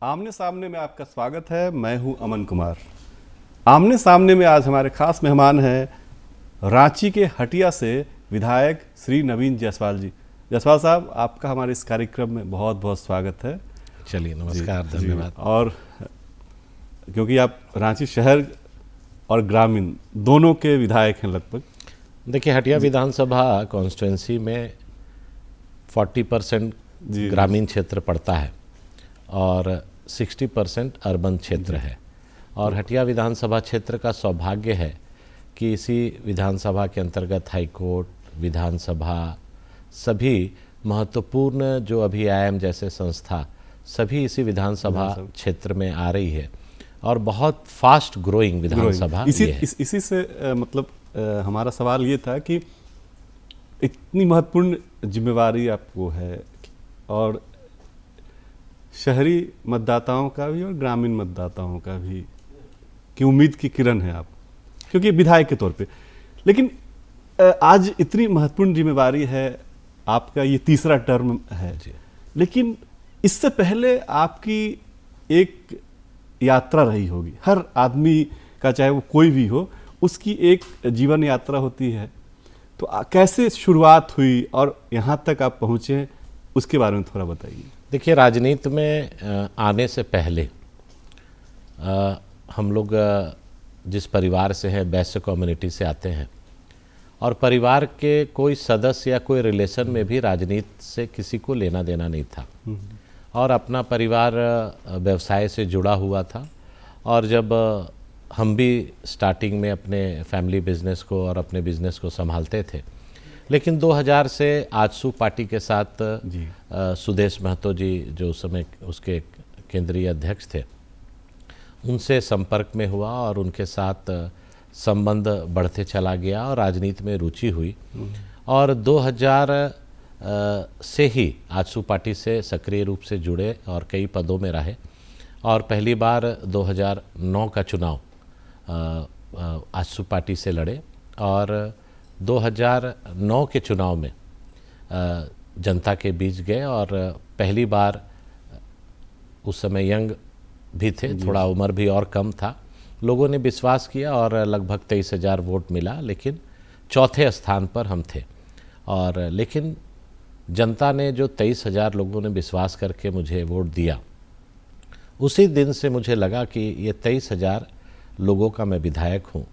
आमने सामने में आपका स्वागत है। मैं हूं अमन कुमार। आमने सामने में आज हमारे खास मेहमान हैं रांची के हटिया से विधायक श्री नवीन जायसवाल जी। जायसवाल साहब, आपका हमारे इस कार्यक्रम में बहुत बहुत स्वागत है। चलिए, नमस्कार, धन्यवाद। और क्योंकि आप रांची शहर और ग्रामीण दोनों के विधायक हैं लगभग। देखिए, हटिया विधानसभा कॉन्स्टिट्यूंसी में 40% ग्रामीण क्षेत्र पड़ता है और 60% अर्बन क्षेत्र है। और हटिया विधानसभा क्षेत्र का सौभाग्य है कि इसी विधानसभा के अंतर्गत हाई कोर्ट, विधानसभा, सभी महत्वपूर्ण जो अभी IIM जैसे संस्था सभी इसी विधानसभा क्षेत्र में आ रही है और बहुत फास्ट ग्रोइंग विधानसभा ये है। इसी से हमारा सवाल ये था कि इतनी महत्वपूर्ण जिम्मेवारी आपको है और शहरी मतदाताओं का भी और ग्रामीण मतदाताओं का भी कि उम्मीद की किरण है आप, क्योंकि विधायक के तौर पे। लेकिन आज इतनी महत्वपूर्ण जिम्मेवारी है, आपका ये तीसरा टर्म है जी। लेकिन इससे पहले आपकी एक यात्रा रही होगी। हर आदमी का, चाहे वो कोई भी हो, उसकी एक जीवन यात्रा होती है। तो कैसे शुरुआत हुई और यहाँ तक आप पहुँचे, उसके बारे में थोड़ा बताइए। देखिए, राजनीति में आने से पहले हम लोग जिस परिवार से हैं, बैश्य कम्युनिटी से आते हैं और परिवार के कोई सदस्य या कोई रिलेशन में भी राजनीति से किसी को लेना देना नहीं था और अपना परिवार व्यवसाय से जुड़ा हुआ था। और जब हम भी स्टार्टिंग में अपने फैमिली बिजनेस को और अपने बिजनेस को संभालते थे, लेकिन 2000 से आजसू पार्टी के साथ सुदेश महतो जी, जो उस समय उसके केंद्रीय अध्यक्ष थे, उनसे संपर्क में हुआ और उनके साथ संबंध बढ़ते चला गया और राजनीति में रुचि हुई। और 2000 से ही आजसू पार्टी से सक्रिय रूप से जुड़े और कई पदों में रहे। और पहली बार 2009 का चुनाव आजसू पार्टी से लड़े और 2009 के चुनाव में जनता के बीच गए और पहली बार, उस समय यंग भी थे, थोड़ा उम्र भी और कम था, लोगों ने विश्वास किया और लगभग 23,000 वोट मिला, लेकिन चौथे स्थान पर हम थे। और लेकिन जनता ने जो 23,000 लोगों ने विश्वास करके मुझे वोट दिया, उसी दिन से मुझे लगा कि ये 23,000 लोगों का मैं विधायक हूँ।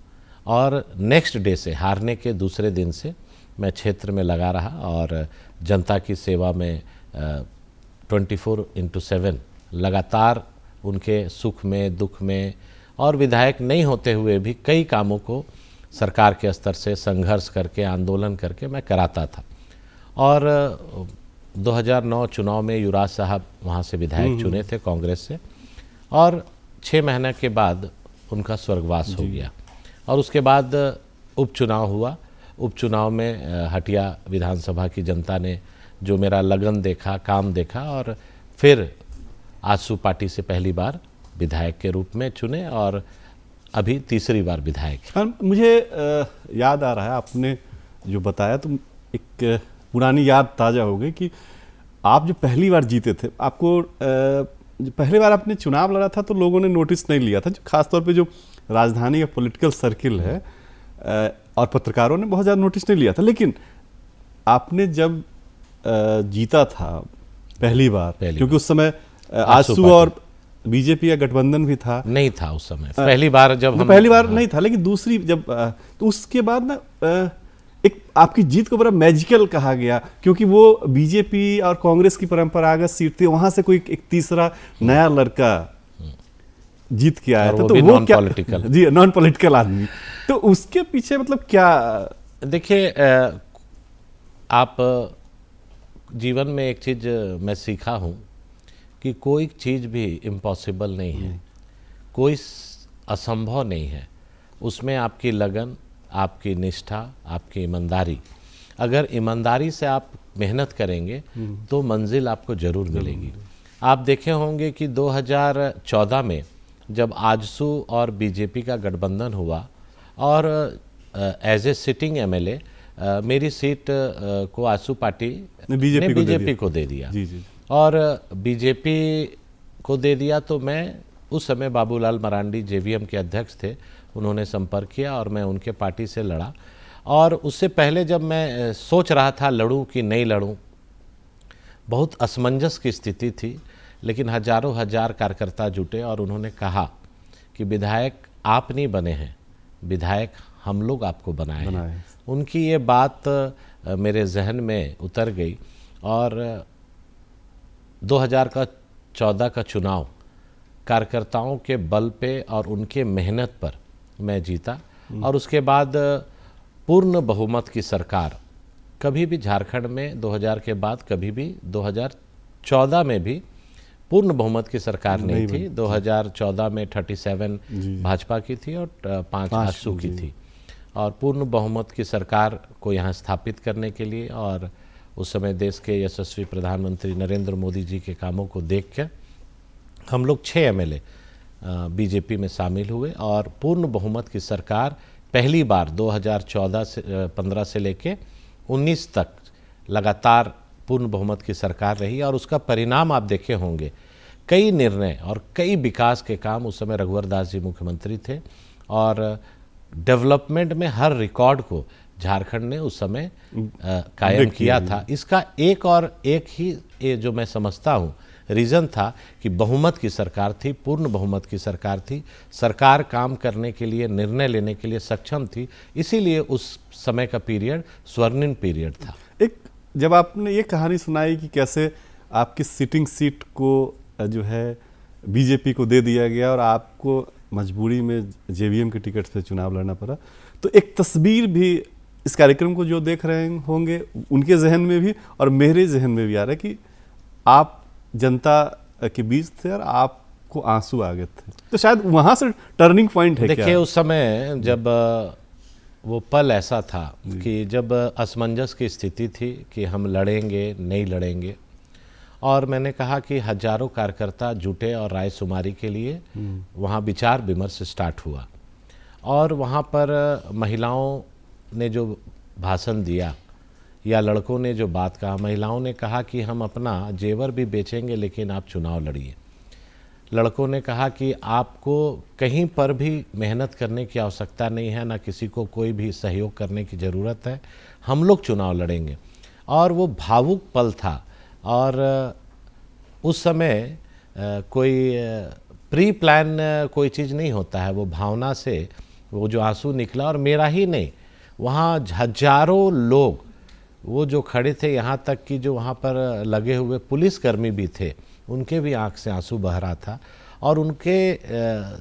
और नेक्स्ट डे से, हारने के दूसरे दिन से मैं क्षेत्र में लगा रहा और जनता की सेवा में 24/7 लगातार उनके सुख में, दुख में, और विधायक नहीं होते हुए भी कई कामों को सरकार के स्तर से संघर्ष करके, आंदोलन करके मैं कराता था। और 2009 चुनाव में युवराज साहब वहाँ से विधायक चुने थे कांग्रेस से, और 6 महीने के बाद उनका स्वर्गवास हो गया। और उसके बाद उपचुनाव हुआ। उपचुनाव में हटिया विधानसभा की जनता ने जो मेरा लगन देखा, काम देखा, और फिर आजसू पार्टी से पहली बार विधायक के रूप में चुने और अभी तीसरी बार विधायक। मुझे याद आ रहा है, आपने जो बताया तो एक पुरानी याद ताज़ा हो गई कि आप जो पहली बार जीते थे, आपको पहली बार आपने चुनाव लड़ा था तो लोगों ने नोटिस नहीं लिया था, खासतौर पे जो राजधानी का पॉलिटिकल सर्किल है और पत्रकारों ने बहुत ज़्यादा नोटिस नहीं लिया था। लेकिन आपने जब जीता था पहली बार, क्योंकि उस समय आजसू और बीजेपी का गठबंधन भी था, नहीं था उस समय, पहली बार जब पहली बार नहीं था, लेकिन दूसरी जब तो उसके बाद ना एक आपकी जीत को बड़ा मैजिकल कहा गया, क्योंकि वो बीजेपी और कांग्रेस की परंपरागत सीट थी, वहां से कोई एक तीसरा नया लड़का जीत के आया था, तो वो नॉन पॉलिटिकल, जी, नॉन पॉलिटिकल आदमी। तो उसके पीछे मतलब क्या? देखिए, आप जीवन में एक चीज मैं सीखा हूँ कि कोई चीज भी इम्पॉसिबल नहीं है, कोई असंभव नहीं है। उसमें आपकी लगन, आपकी निष्ठा, आपकी ईमानदारी, अगर ईमानदारी से आप मेहनत करेंगे तो मंजिल आपको जरूर मिलेगी। आप देखे होंगे कि 2014 में जब आजसू और बीजेपी का गठबंधन हुआ और एज ए सिटिंग MLA मेरी सीट को आजसू पार्टी ने बीजेपी को दे दिया। जी जी। और बीजेपी को दे दिया तो मैं उस समय बाबूलाल मरांडी जेवीएम के अध्यक्ष थे, उन्होंने संपर्क किया और मैं उनके पार्टी से लड़ा। और उससे पहले जब मैं सोच रहा था लड़ूं कि नहीं लड़ूं, बहुत असमंजस की स्थिति थी, लेकिन हजारों हजार कार्यकर्ता जुटे और उन्होंने कहा कि विधायक आप नहीं बने हैं, विधायक हम लोग आपको बनाए हैं। उनकी ये बात मेरे जहन में उतर गई और 2014 का चुनाव कार्यकर्ताओं के बल पे और उनके मेहनत पर मैं जीता। और उसके बाद पूर्ण बहुमत की सरकार, कभी भी झारखंड में 2000 के बाद कभी भी 2014 में भी पूर्ण बहुमत की सरकार नहीं थी। 2014 में 37 भाजपा की थी और 5 आजसू की थी। और पूर्ण बहुमत की सरकार को यहाँ स्थापित करने के लिए और उस समय देश के यशस्वी प्रधानमंत्री नरेंद्र मोदी जी के कामों को देख कर हम लोग 6 एमएलए बीजेपी में शामिल हुए और पूर्ण बहुमत की सरकार पहली बार 2014-15 से लेके 19 तक लगातार पूर्ण बहुमत की सरकार रही। और उसका परिणाम आप देखे होंगे, कई निर्णय और कई विकास के काम, उस समय रघुवर दास जी मुख्यमंत्री थे और डेवलपमेंट में हर रिकॉर्ड को झारखंड ने उस समय कायम किया था। इसका एक ही ये जो मैं समझता हूँ रीज़न था कि बहुमत की सरकार थी, पूर्ण बहुमत की सरकार थी, सरकार काम करने के लिए, निर्णय लेने के लिए सक्षम थी, इसीलिए उस समय का पीरियड स्वर्णिम पीरियड था। एक जब आपने ये कहानी सुनाई कि कैसे आपकी सिटिंग सीट को जो है बीजेपी को दे दिया गया और आपको मजबूरी में जेवीएम के टिकट से चुनाव लड़ना पड़ा, तो एक तस्वीर भी इस कार्यक्रम को जो देख रहे होंगे उनके जहन में भी और मेरे जहन में भी आ रहा है कि आप जनता के बीच थे और आपको आंसू आ गए थे। तो शायद वहां से टर्निंग पॉइंट है। देखिए, उस समय जब वो पल ऐसा था कि जब असमंजस की स्थिति थी कि हम लड़ेंगे नहीं लड़ेंगे, और मैंने कहा कि हजारों कार्यकर्ता जुटे और राय शुमारी के लिए वहाँ विचार विमर्श स्टार्ट हुआ। और वहाँ पर महिलाओं ने जो भाषण दिया या लड़कों ने जो बात कहा, महिलाओं ने कहा कि हम अपना जेवर भी बेचेंगे लेकिन आप चुनाव लड़िए। लड़कों ने कहा कि आपको कहीं पर भी मेहनत करने की आवश्यकता नहीं है, ना किसी को कोई भी सहयोग करने की ज़रूरत है, हम लोग चुनाव लड़ेंगे। और वो भावुक पल था और उस समय कोई प्री प्लान कोई चीज़ नहीं होता है, वो भावना से वो जो आंसू निकला। और मेरा ही नहीं, वहाँ हजारों लोग वो जो खड़े थे, यहाँ तक कि जो वहाँ पर लगे हुए पुलिसकर्मी भी थे, उनके भी आंख से आंसू बह रहा था। और उनके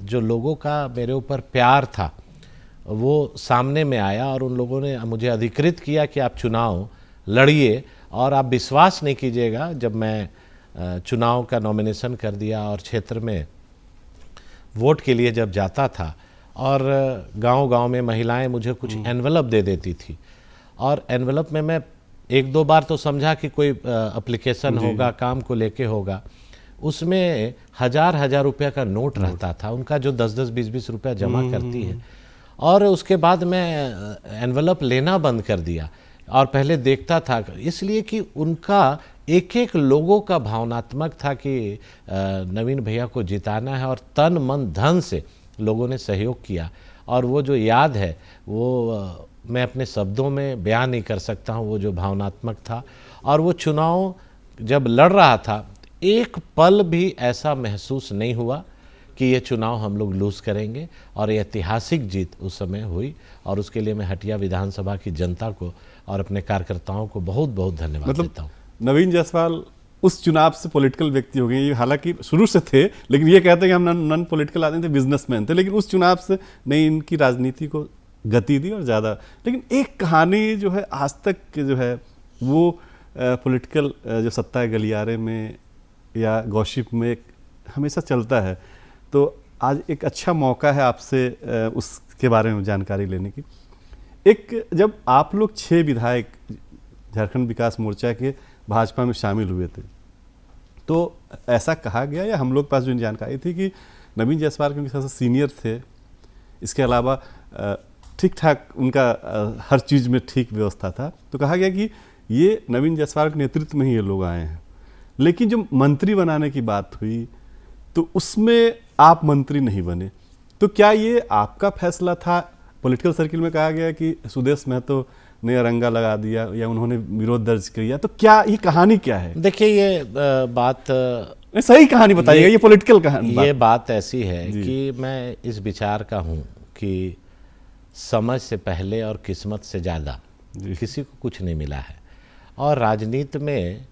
जो लोगों का मेरे ऊपर प्यार था वो सामने में आया और उन लोगों ने मुझे अधिकृत किया कि आप चुनाव लड़िए। और आप विश्वास नहीं कीजिएगा, जब मैं चुनाव का नॉमिनेशन कर दिया और क्षेत्र में वोट के लिए जब जाता था और गांव-गांव में महिलाएं मुझे कुछ एनवलप दे देती थी, और एनवलप में मैं 1-2 बार तो समझा कि कोई एप्लीकेशन होगा, काम को लेके होगा, उसमें हजार रुपया का नोट रहता था उनका, जो 10-10, 20-20 रुपया जमा करती है। और उसके बाद मैं एनवलप लेना बंद कर दिया और पहले देखता था, इसलिए कि उनका एक लोगों का भावनात्मक था कि नवीन भैया को जिताना है, और तन मन धन से लोगों ने सहयोग किया। और वो जो याद है वो मैं अपने शब्दों में बयान नहीं कर सकता हूँ, वो जो भावनात्मक था। और वो चुनाव जब लड़ रहा था, एक पल भी ऐसा महसूस नहीं हुआ कि ये चुनाव हम लोग लूज़ करेंगे। और ये ऐतिहासिक जीत उस समय हुई, और उसके लिए मैं हटिया विधानसभा की जनता को और अपने कार्यकर्ताओं को बहुत बहुत धन्यवाद देता हूँ। नवीन जायसवाल उस चुनाव से पॉलिटिकल व्यक्ति हो गए, हालांकि शुरू से थे, लेकिन ये कहते हैं कि हम नॉन पॉलिटिकल आदमी थे, बिजनेसमैन थे, लेकिन उस चुनाव से नहीं इनकी राजनीति को गति दी और ज़्यादा। लेकिन एक कहानी जो है आज तक जो है वो पॉलिटिकल जो सत्ता है गलियारे में या गॉसिप में हमेशा चलता है। तो आज एक अच्छा मौका है आपसे उसके बारे में जानकारी लेने की। एक जब आप लोग 6 विधायक झारखंड विकास मोर्चा के भाजपा में शामिल हुए थे, तो ऐसा कहा गया या हम लोग के पास जो जानकारी थी कि नवीन जायसवाल क्योंकि सबसे सीनियर थे, इसके अलावा ठीक ठाक उनका हर चीज़ में ठीक व्यवस्था था, तो कहा गया कि ये नवीन जायसवाल के नेतृत्व में ही ये लोग आए हैं। लेकिन जब मंत्री बनाने की बात हुई तो उसमें आप मंत्री नहीं बने, तो क्या ये आपका फैसला था? पॉलिटिकल सर्किल में कहा गया कि सुदेश महतो ने अरंगा लगा दिया या उन्होंने विरोध दर्ज किया, तो क्या ये कहानी क्या है? देखिए, ये बात सही कहानी बताइएगा, ये पॉलिटिकल कहानी ये बात ऐसी है कि मैं इस विचार का हूँ कि समझ से पहले और किस्मत से ज़्यादा किसी को कुछ नहीं मिला है। और राजनीति में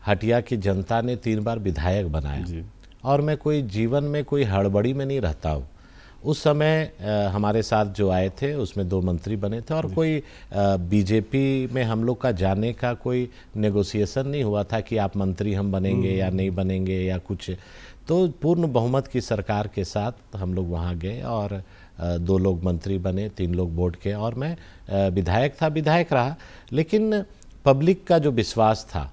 हटिया की जनता ने 3 बार विधायक बनाया, और मैं कोई जीवन में कोई हड़बड़ी में नहीं रहता हूँ। उस समय हमारे साथ जो आए थे उसमें 2 मंत्री बने थे, और कोई बीजेपी में हम लोग का जाने का कोई नेगोशिएशन नहीं हुआ था कि आप मंत्री हम बनेंगे या नहीं बनेंगे या कुछ। तो पूर्ण बहुमत की सरकार के साथ हम लोग वहाँ गए, और 2 लोग मंत्री बने, 3 लोग बोर्ड के, और मैं विधायक रहा। लेकिन पब्लिक का जो विश्वास था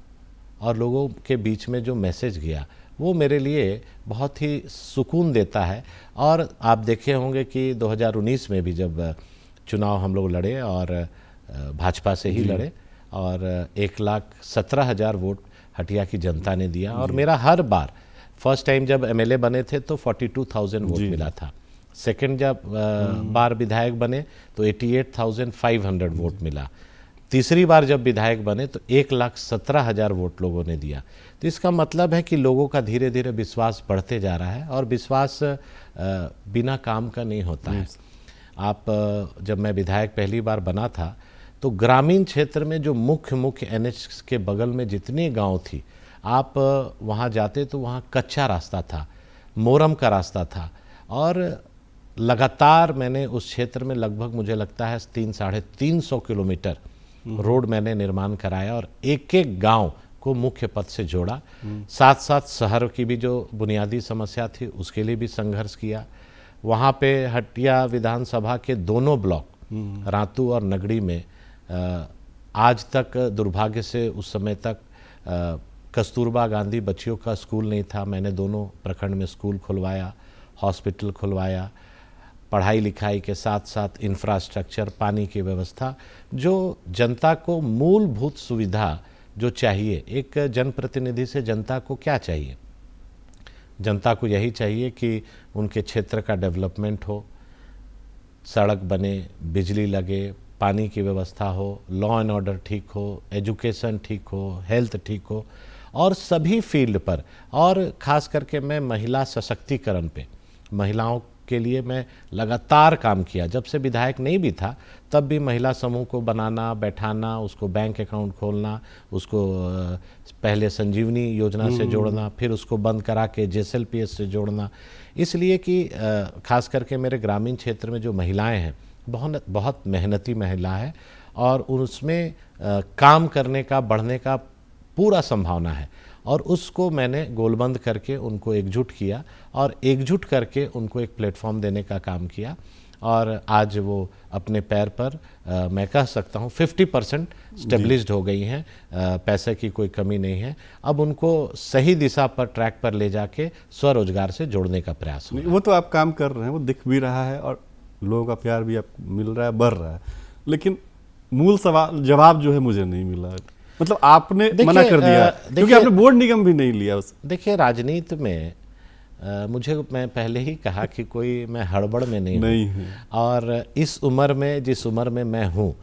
और लोगों के बीच में जो मैसेज गया, वो मेरे लिए बहुत ही सुकून देता है। और आप देखे होंगे कि 2019 में भी जब चुनाव हम लोग लड़े, और भाजपा से ही लड़े, और 1,17,000 वोट हटिया की जनता ने दिया। और मेरा हर बार, फर्स्ट टाइम जब एमएलए बने थे तो 42,000 वोट मिला था, सेकंड जब बार विधायक बने तो 88,500 वोट मिला, तीसरी बार जब विधायक बने तो 1,17,000 वोट लोगों ने दिया। तो इसका मतलब है कि लोगों का धीरे धीरे विश्वास बढ़ते जा रहा है, और विश्वास बिना काम का नहीं होता है। आप जब मैं विधायक पहली बार बना था तो ग्रामीण क्षेत्र में जो मुख्य एनएच के बगल में जितनी गांव थी, आप वहां जाते तो वहां कच्चा रास्ता था, मोरम का रास्ता था, और लगातार मैंने उस क्षेत्र में लगभग मुझे लगता है 300-350 किलोमीटर रोड मैंने निर्माण कराया, और एक एक गांव को मुख्य पथ से जोड़ा। साथ साथ शहर की भी जो बुनियादी समस्या थी उसके लिए भी संघर्ष किया। वहाँ पे हटिया विधानसभा के दोनों ब्लॉक, रातू और नगड़ी में, आज तक दुर्भाग्य से उस समय तक कस्तूरबा गांधी बच्चियों का स्कूल नहीं था। मैंने दोनों प्रखंड में स्कूल खुलवाया, हॉस्पिटल खुलवाया, पढ़ाई लिखाई के साथ साथ इंफ्रास्ट्रक्चर, पानी की व्यवस्था, जो जनता को मूलभूत सुविधा जो चाहिए। एक जनप्रतिनिधि से जनता को क्या चाहिए? जनता को यही चाहिए कि उनके क्षेत्र का डेवलपमेंट हो, सड़क बने, बिजली लगे, पानी की व्यवस्था हो, लॉ एंड ऑर्डर ठीक हो, एजुकेशन ठीक हो, हेल्थ ठीक हो, और सभी फील्ड पर। और ख़ास करके मैं महिला सशक्तिकरण पे, महिलाओं के लिए मैं लगातार काम किया। जब से विधायक नहीं भी था तब भी महिला समूह को बनाना, बैठाना, उसको बैंक अकाउंट खोलना, उसको पहले संजीवनी योजना से जोड़ना, फिर उसको बंद करा के जेएसएलपीएस से जोड़ना। इसलिए कि खास करके मेरे ग्रामीण क्षेत्र में जो महिलाएं हैं, बहुत मेहनती महिला है, और उसमें काम करने का, बढ़ने का पूरा संभावना है। और उसको मैंने गोलबंद करके उनको एकजुट किया, और एकजुट करके उनको एक प्लेटफॉर्म देने का काम किया। और आज वो अपने पैर पर मैं कह सकता हूँ 50% स्टेब्लिश्ड हो गई हैं, पैसे की कोई कमी नहीं है। अब उनको सही दिशा पर, ट्रैक पर ले जाके स्वरोजगार से जोड़ने का प्रयास हो रहा है। वो तो आप काम कर रहे हैं, वो दिख भी रहा है, और लोगों का प्यार भी आपको मिल रहा है, बढ़ रहा है। लेकिन मूल सवाल जवाब जो है मुझे नहीं मिला। मतलब आपने मना कर दिया क्योंकि आपने बोर्ड निगम भी नहीं लिया उस। देखिए, राजनीति में मैं पहले ही कहा कि कोई मैं हड़बड़ में नहीं हूँ, और इस उम्र में, जिस उम्र में मैं हूँ,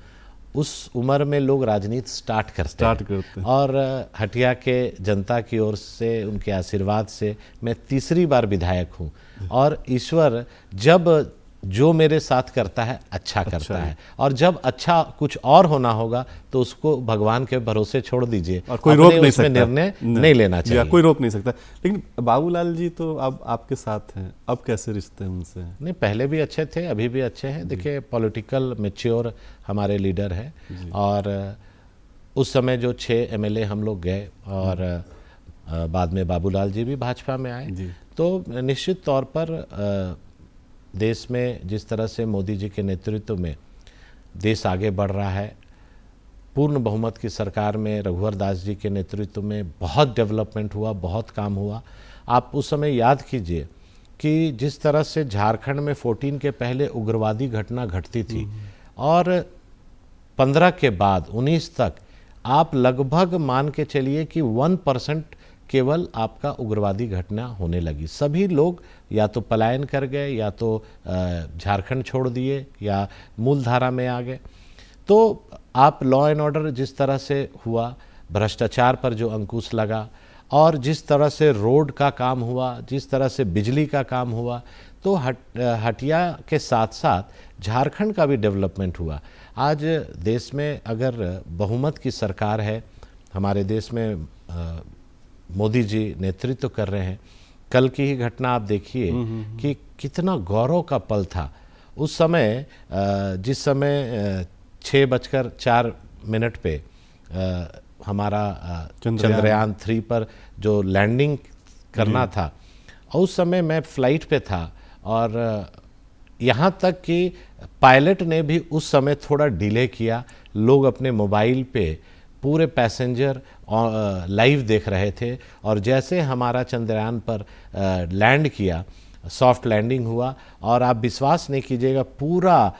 उस उम्र में लोग राजनीति स्टार्ट करते हैं। और हटिया के जनता की ओर से, उनके आशीर्वाद से मैं तीसरी बार विधायक हूँ, और ईश्वर जब जो मेरे साथ करता है अच्छा करता है, और जब अच्छा कुछ और होना होगा तो उसको भगवान के भरोसे छोड़ दीजिए, और कोई रोक नहीं सकता, निर्णय नहीं लेना चाहिए, कोई रोक नहीं सकता। लेकिन बाबूलाल जी तो अब आपके साथ हैं, अब कैसे रिश्ते हैं उनसे? नहीं, पहले भी अच्छे थे, अभी भी अच्छे हैं। देखिए, पॉलिटिकल मैच्योर हमारे लीडर हैं, और उस समय जो 6 एमएलए हम लोग गए, और बाद में बाबूलाल जी भी भाजपा में आए, तो निश्चित तौर पर देश में जिस तरह से मोदी जी के नेतृत्व में देश आगे बढ़ रहा है, पूर्ण बहुमत की सरकार में रघुवर दास जी के नेतृत्व में बहुत डेवलपमेंट हुआ, बहुत काम हुआ। आप उस समय याद कीजिए कि जिस तरह से झारखंड में 14 के पहले उग्रवादी घटना घटती थी, और 15 के बाद 19 तक आप लगभग मान के चलिए कि 1% केवल आपका उग्रवादी घटना होने लगी। सभी लोग या तो पलायन कर गए, या तो झारखंड छोड़ दिए, या मूलधारा में आ गए। तो आप लॉ एंड ऑर्डर जिस तरह से हुआ, भ्रष्टाचार पर जो अंकुश लगा, और जिस तरह से रोड का काम हुआ, जिस तरह से बिजली का काम हुआ, तो हटिया के साथ साथ झारखंड का भी डेवलपमेंट हुआ। आज देश में अगर बहुमत की सरकार है, हमारे देश में मोदी जी नेतृत्व कर रहे हैं। कल की ही घटना आप देखिए कि कितना गौरव का पल था उस समय। जिस समय 6:04 पे हमारा चंद्रयान 3 पर जो लैंडिंग करना था, उस समय मैं फ्लाइट पे था, और यहाँ तक कि पायलट ने भी उस समय थोड़ा डिले किया। लोग अपने मोबाइल पे पूरे पैसेंजर लाइव देख रहे थे, और जैसे हमारा चंद्रयान पर लैंड किया, सॉफ्ट लैंडिंग हुआ, और आप विश्वास नहीं कीजिएगा, पूरा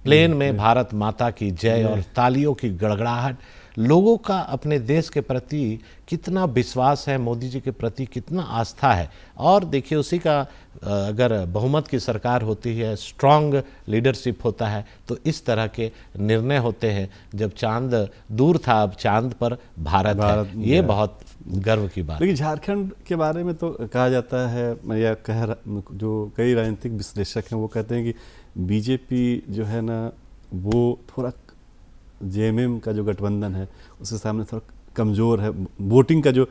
प्लेन में भारत माता की जय और तालियों की गड़गड़ाहट। लोगों का अपने देश के प्रति कितना विश्वास है, मोदी जी के प्रति कितना आस्था है। और देखिए उसी का अगर बहुमत की सरकार होती है, स्ट्रांग लीडरशिप होता है, तो इस तरह के निर्णय होते हैं। जब चांद दूर था, अब चांद पर भारत है। ये बहुत गर्व की बात। लेकिन झारखंड के बारे में तो कहा जाता है, या जो कई राजनीतिक विश्लेषक हैं वो कहते हैं कि बीजेपी जो है ना, वो थोड़ा जेएमएम का जो गठबंधन है उसके सामने थोड़ा कमज़ोर है। वोटिंग का जो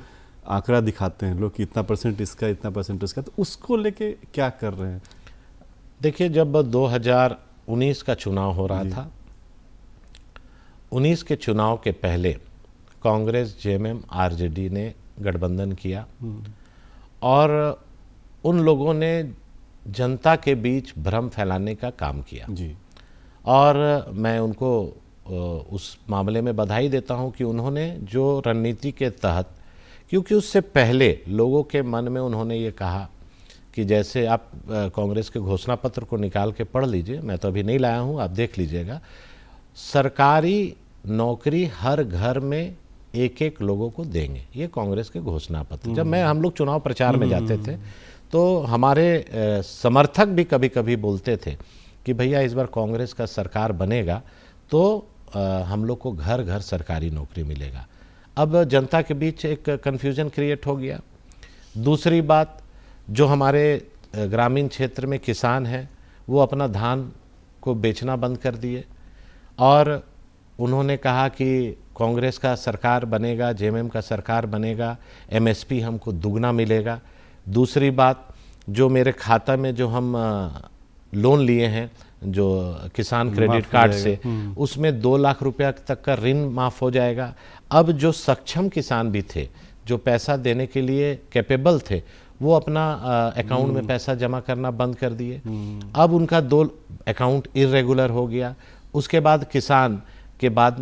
आंकड़ा दिखाते हैं लोग कि इतना % इसका, इतना % उसका, तो उसको लेके क्या कर रहे हैं? देखिए, जब 2019 का चुनाव हो रहा था, 19 के चुनाव के पहले कांग्रेस, जेएमएम, आरजेडी ने गठबंधन किया, और उन लोगों ने जनता के बीच भ्रम फैलाने का काम किया जी। और मैं उनको उस मामले में बधाई देता हूं कि उन्होंने जो रणनीति के तहत, क्योंकि उससे पहले लोगों के मन में उन्होंने ये कहा कि जैसे आप कांग्रेस के घोषणा पत्र को निकाल के पढ़ लीजिए, मैं तो अभी नहीं लाया हूं, आप देख लीजिएगा, सरकारी नौकरी हर घर में एक एक लोगों को देंगे, ये कांग्रेस के घोषणा पत्र। जब हम लोग चुनाव प्रचार में जाते थे तो हमारे समर्थक भी कभी कभी बोलते थे कि भैया इस बार कांग्रेस का सरकार बनेगा तो हम लोग को घर घर सरकारी नौकरी मिलेगा। अब जनता के बीच एक कन्फ्यूजन क्रिएट हो गया। दूसरी बात, जो हमारे ग्रामीण क्षेत्र में किसान हैं वो अपना धान को बेचना बंद कर दिए, और उन्होंने कहा कि कांग्रेस का सरकार बनेगा, जेएमएम का सरकार बनेगा, एमएसपी हमको दुगना मिलेगा। दूसरी बात, जो मेरे खाता में जो हम लोन लिए हैं, जो किसान क्रेडिट कार्ड से, उसमें 2 लाख रुपया तक का ऋण माफ़ हो जाएगा। अब जो सक्षम किसान भी थे, जो पैसा देने के लिए कैपेबल थे, वो अपना अकाउंट में पैसा जमा करना बंद कर दिए। अब उनका 2 अकाउंट इरेगुलर हो गया। उसके बाद किसान के बाद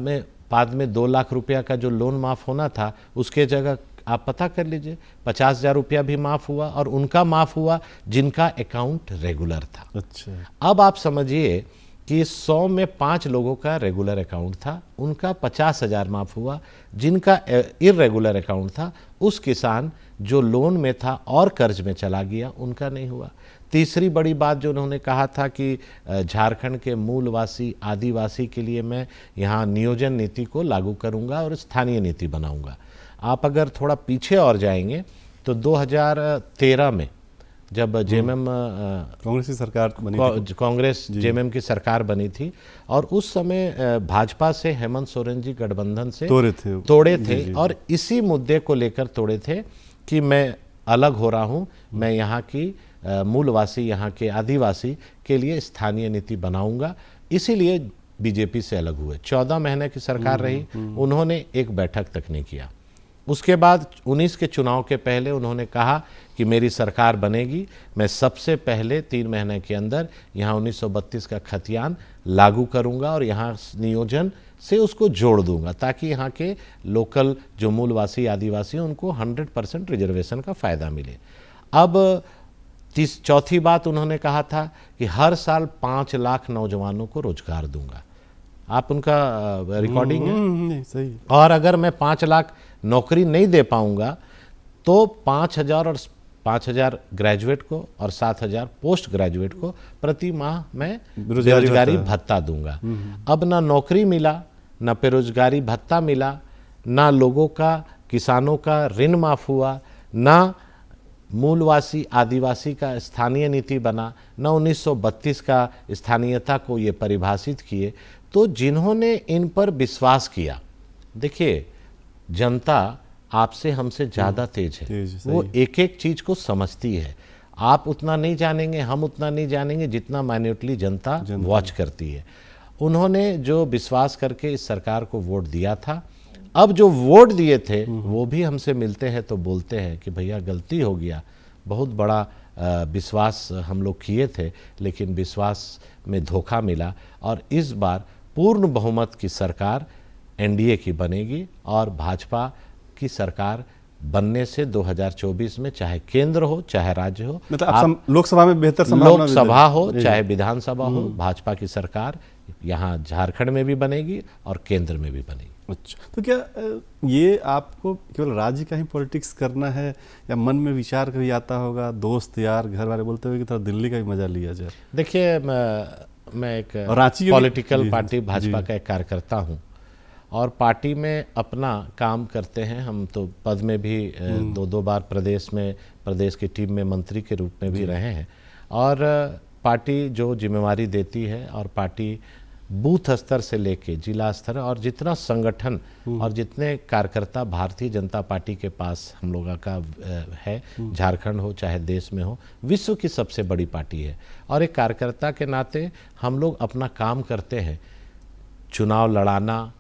में 2 लाख रुपया का जो लोन माफ़ होना था, उसके जगह आप पता कर लीजिए 50,000 रुपया भी माफ़ हुआ, और उनका माफ़ हुआ जिनका अकाउंट रेगुलर था। अच्छा। अब आप समझिए कि 100 में 5 लोगों का रेगुलर अकाउंट था, उनका 50,000 माफ़ हुआ। जिनका इरेगुलर अकाउंट था, उस किसान जो लोन में था और कर्ज में चला गया, उनका नहीं हुआ। तीसरी बड़ी बात जो उन्होंने कहा था कि झारखंड के मूलवासी आदिवासी के लिए मैं यहाँ नियोजन नीति को लागू करूँगा और स्थानीय नीति बनाऊँगा। आप अगर थोड़ा पीछे और जाएंगे तो 2013 में जब जेएमएम कांग्रेस की सरकार बनी थी, कांग्रेस जेएमएम की सरकार बनी थी, और उस समय भाजपा से हेमंत सोरेन जी गठबंधन से तोड़े थे और इसी मुद्दे को लेकर तोड़े थे कि मैं अलग हो रहा हूं, मैं यहाँ की मूलवासी, यहाँ के आदिवासी के लिए स्थानीय नीति बनाऊंगा। इसीलिए बीजेपी से अलग हुए। 14 महीने की सरकार रही, उन्होंने एक बैठक तक नहीं किया। उसके बाद 19 के चुनाव के पहले उन्होंने कहा कि मेरी सरकार बनेगी, मैं सबसे पहले 3 महीने के अंदर यहाँ 1932 का खतियान लागू करूँगा और यहाँ नियोजन से उसको जोड़ दूंगा, ताकि यहाँ के लोकल जो मूलवासी आदिवासी हैं उनको 100% रिजर्वेशन का फ़ायदा मिले। अब चौथी बात उन्होंने कहा था कि हर साल 5 लाख नौजवानों को रोजगार दूंगा। आप उनका रिकॉर्डिंग है? सही। और अगर मैं 5 लाख नौकरी नहीं दे पाऊंगा तो 5,000 और 5,000 ग्रेजुएट को और 7,000 पोस्ट ग्रेजुएट को प्रति माह मैं बेरोजगारी भत्ता दूंगा। अब ना नौकरी मिला, ना बेरोजगारी भत्ता मिला, ना लोगों का, किसानों का ऋण माफ हुआ, ना मूलवासी आदिवासी का स्थानीय नीति बना, न 1932 का स्थानीयता को ये परिभाषित किए। तो जिन्होंने इन पर विश्वास किया, देखिए जनता आपसे हमसे ज़्यादा तेज है, वो एक एक चीज़ को समझती है। आप उतना नहीं जानेंगे, हम उतना नहीं जानेंगे जितना माइन्यूटली जनता वॉच करती है। उन्होंने जो विश्वास करके इस सरकार को वोट दिया था, अब जो वोट दिए थे वो भी हमसे मिलते हैं तो बोलते हैं कि भैया गलती हो गया, बहुत बड़ा विश्वास हम लोग किए थे लेकिन विश्वास में धोखा मिला, और इस बार पूर्ण बहुमत की सरकार एनडीए की बनेगी और भाजपा की सरकार बनने से 2024 में चाहे केंद्र हो चाहे राज्य हो, मतलब आप लोकसभा में बेहतर संभावना, लोकसभा हो चाहे विधानसभा हो, भाजपा की सरकार यहाँ झारखंड में भी बनेगी और केंद्र में भी बनेगी। अच्छा, तो क्या ये आपको केवल राज्य का ही पॉलिटिक्स करना है या मन में विचार कभी आता होगा, दोस्त यार घर वाले बोलते हुए कि थोड़ा दिल्ली का भी मजा लिया जाए? देखिए मैं एक पॉलिटिकल पार्टी भाजपा का एक कार्यकर्ता हूँ और पार्टी में अपना काम करते हैं। हम तो पद में भी 2-2 बार प्रदेश की टीम में मंत्री के रूप में भी रहे हैं, और पार्टी जो जिम्मेवारी देती है और पार्टी बूथ स्तर से लेके जिला स्तर और जितना संगठन और जितने कार्यकर्ता भारतीय जनता पार्टी के पास हम लोगों का है, झारखंड हो चाहे देश में हो, विश्व की सबसे बड़ी पार्टी है। और एक कार्यकर्ता के नाते हम लोग अपना काम करते हैं। चुनाव लड़ाना,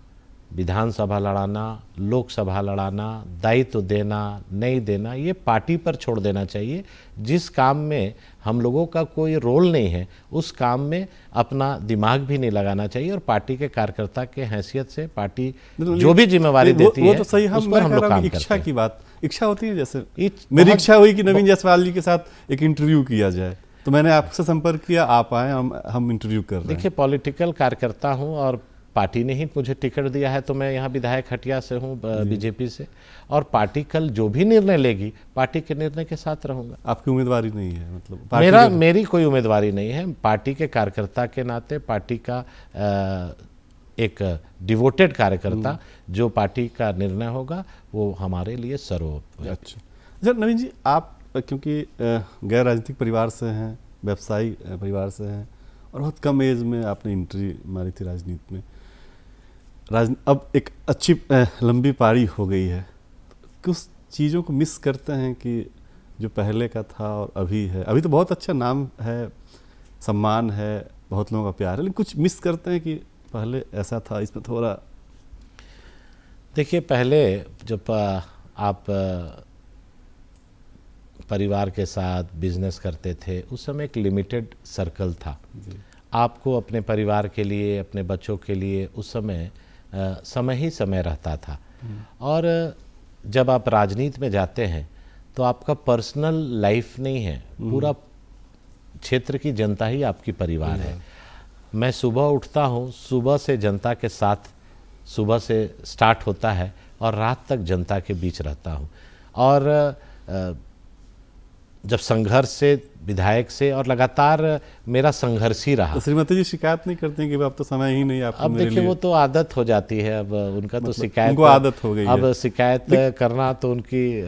विधानसभा लड़ाना, लोकसभा लड़ाना, दायित्व देना नहीं देना, ये पार्टी पर छोड़ देना चाहिए। जिस काम में हम लोगों का कोई रोल नहीं है उस काम में अपना दिमाग भी नहीं लगाना चाहिए, और पार्टी के कार्यकर्ता के हैसियत से पार्टी जो भी जिम्मेवारी देती है तो सही, उस पर हम लोग काम इच्छा की बात, इच्छा होती है। जैसे मेरी बहुत इच्छा हुई कि नवीन जायसवाल जी के साथ एक इंटरव्यू किया जाए, तो मैंने आपसे संपर्क किया, आप आए, हम इंटरव्यू कर रहे हैं। देखिए पॉलिटिकल कार्यकर्ता हूँ और पार्टी ने ही मुझे टिकट दिया है, तो मैं यहाँ विधायक हटिया से हूँ बीजेपी से, और पार्टी कल जो भी निर्णय लेगी पार्टी के निर्णय के साथ रहूँगा। आपकी उम्मीदवारी नहीं है? मतलब मेरी कोई उम्मीदवारी नहीं है। पार्टी के कार्यकर्ता के नाते, पार्टी का एक डिवोटेड कार्यकर्ता, जो पार्टी का निर्णय होगा वो हमारे लिए सर्वोपरि। अच्छा नवीन जी, आप क्योंकि गैर राजनीतिक परिवार से हैं, व्यवसायी परिवार से हैं, और बहुत कम एज में आपने एंट्री मारी थी राजनीति में। अब एक अच्छी लंबी पारी हो गई है, कुछ चीज़ों को मिस करते हैं कि जो पहले का था और अभी है? अभी तो बहुत अच्छा नाम है, सम्मान है, बहुत लोगों का प्यार है, लेकिन कुछ मिस करते हैं कि पहले ऐसा था, इसमें थोड़ा? देखिए पहले जब आप परिवार के साथ बिजनेस करते थे उस समय एक लिमिटेड सर्कल था। आपको अपने परिवार के लिए, अपने बच्चों के लिए उस समय समय ही समय रहता था। और जब आप राजनीति में जाते हैं तो आपका पर्सनल लाइफ नहीं है, पूरा क्षेत्र की जनता ही आपकी परिवार है। मैं सुबह उठता हूँ, सुबह से जनता के साथ, सुबह से स्टार्ट होता है और रात तक जनता के बीच रहता हूँ। और जब संघर्ष से, विधायक से, और लगातार मेरा संघर्ष ही रहा। तो श्रीमती जी शिकायत नहीं करती हैं कि अब तो समय ही नहीं आपको? अब देखिए वो तो आदत हो जाती है, अब उनका तो शिकायत, उनको आदत हो गई है। अब शिकायत करना तो उनकी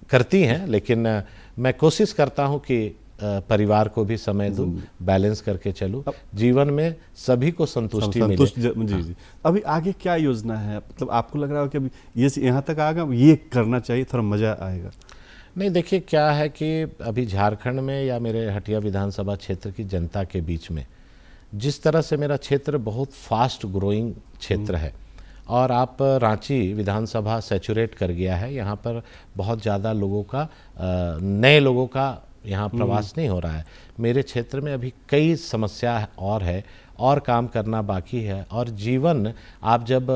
करती हैं, लेकिन मैं कोशिश करता हूं कि परिवार को भी समय दूं, बैलेंस करके चलूं, जीवन में सभी को संतुष्टि मिले। जी। अभी आगे क्या योजना है? मतलब आपको लग रहा है कि अभी ये यहाँ तक आ गया, ये करना चाहिए, थोड़ा मजा आएगा? नहीं, देखिए क्या है कि अभी झारखंड में या मेरे हटिया विधानसभा क्षेत्र की जनता के बीच में जिस तरह से मेरा क्षेत्र बहुत फास्ट ग्रोइंग क्षेत्र है, और आप रांची विधानसभा सैचुरेट कर गया है, यहाँ पर बहुत ज़्यादा लोगों का, नए लोगों का यहाँ प्रवास नहीं हो रहा है। मेरे क्षेत्र में अभी कई समस्या और है और काम करना बाकी है। और जीवन, आप जब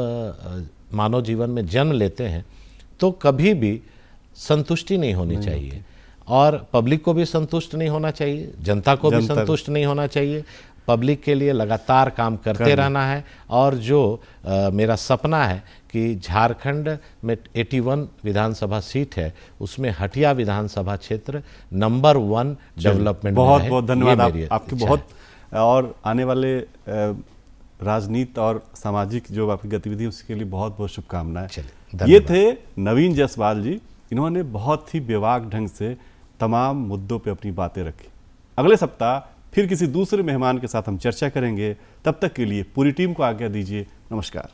मानव जीवन में जन्म लेते हैं तो कभी भी संतुष्टि नहीं होनी चाहिए, और पब्लिक को भी संतुष्ट नहीं होना चाहिए, जनता को भी संतुष्ट नहीं होना चाहिए। पब्लिक के लिए लगातार काम करते रहना है। और जो मेरा सपना है कि झारखंड में 81 विधानसभा सीट है, उसमें हटिया विधानसभा क्षेत्र नंबर 1 डेवलपमेंट। बहुत बहुत धन्यवाद आपके बहुत, और आने वाले राजनीति और सामाजिक जो आपकी गतिविधि है उसके लिए बहुत बहुत शुभकामनाएं। ये थे नवीन जायसवाल जी, इन्होंने बहुत ही बेबाक ढंग से तमाम मुद्दों पे अपनी बातें रखी। अगले सप्ताह फिर किसी दूसरे मेहमान के साथ हम चर्चा करेंगे। तब तक के लिए पूरी टीम को आज्ञा दीजिए। नमस्कार।